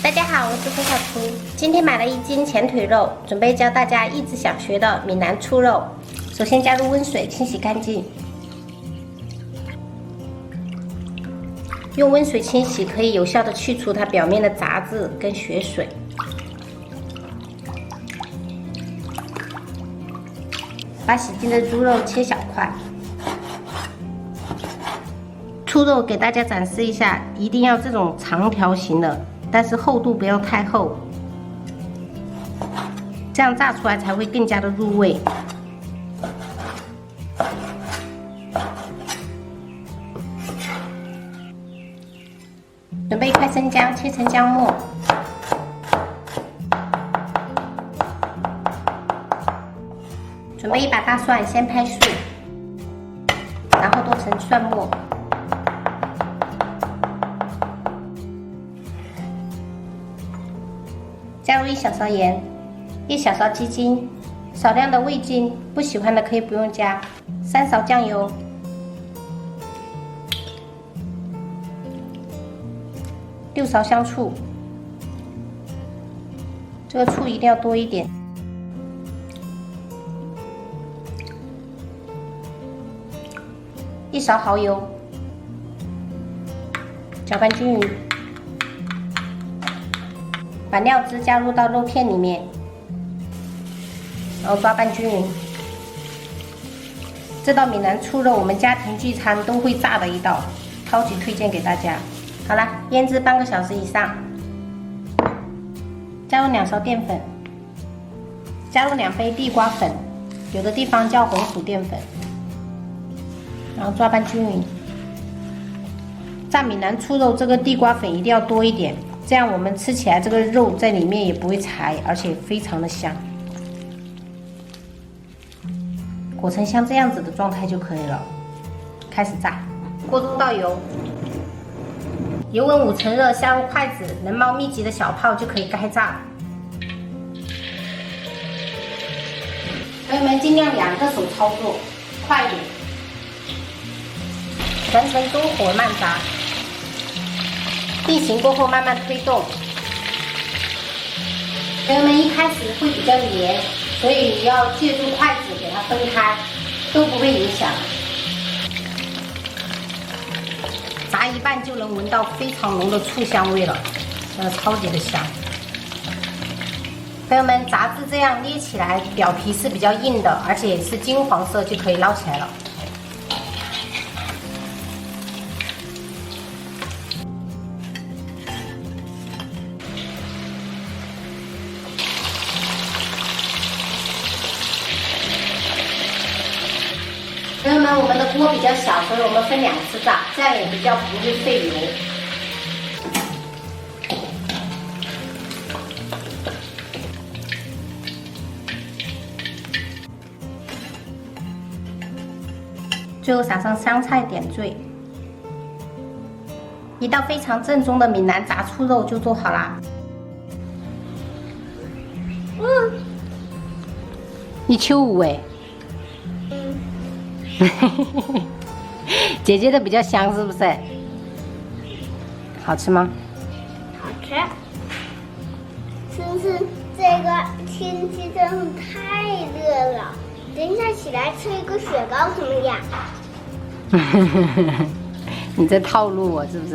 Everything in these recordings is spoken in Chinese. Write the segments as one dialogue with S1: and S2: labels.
S1: 大家好，我是冯小厨。今天买了1斤前腿肉，准备教大家一直想学的闽南醋肉。首先加入温水清洗干净，用温水清洗可以有效的去除它表面的杂质跟血水。把洗净的猪肉切小块。醋肉给大家展示一下，一定要这种长条形的，但是厚度不要太厚，这样炸出来才会更加的入味。准备1块生姜，切成姜末。准备1把大蒜，先拍碎，然后剁成蒜末。加入1小勺盐，1小勺鸡精，少量的味精，不喜欢的可以不用加。3勺酱油，6勺香醋，这个醋一定要多一点。1勺蚝油，搅拌均匀。把料汁加入到肉片里面，然后抓拌均匀。这道闽南醋肉，我们家庭聚餐都会炸的一道，超级推荐给大家。好了，腌制半个小时以上。加入2勺淀粉，加入2杯地瓜粉，有的地方叫红薯淀粉，然后抓拌均匀。炸闽南醋肉，这个地瓜粉一定要多一点。这样我们吃起来这个肉在里面也不会柴，而且非常的香。裹成像这样子的状态就可以了。开始炸，锅中倒油，油温5成热，下入筷子，能冒密集的小泡就可以开炸。朋友们尽量2个手操作，快一点，全程中火慢炸。定型过后慢慢推动。朋友们一开始会比较黏，所以你要借助筷子给它分开，都不会影响。炸一半就能闻到非常浓的醋香味了，真的超级的香。朋友们，炸至这样捏起来表皮是比较硬的，而且是金黄色，就可以捞起来了。朋友们，我们的锅比较小，所以我们分2次炸，这样也比较不会费油。最后撒上香菜点缀，一道非常正宗的闽南炸醋肉就做好啦。你秋舞哎。姐姐的比较香，是不是？好吃吗？
S2: 好吃。是不是这个天气真的太热了？等一下起来吃一个雪糕怎么样？
S1: 你在套路我是不是？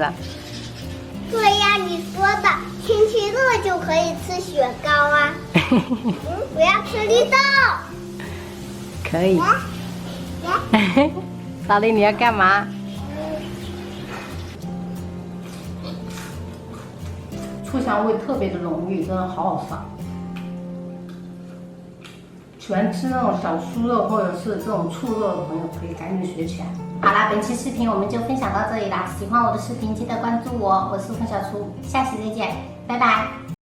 S2: 对呀，你说的天气热就可以吃雪糕啊。我要吃绿豆。
S1: 可以。老李，你要干嘛？醋香味特别的浓郁，真的好好上。喜欢吃那种小酥肉或者是这种醋肉的朋友，可以赶紧学起来。好啦，本期视频我们就分享到这里啦。喜欢我的视频记得关注我，我是冯小厨，下期再见，拜拜。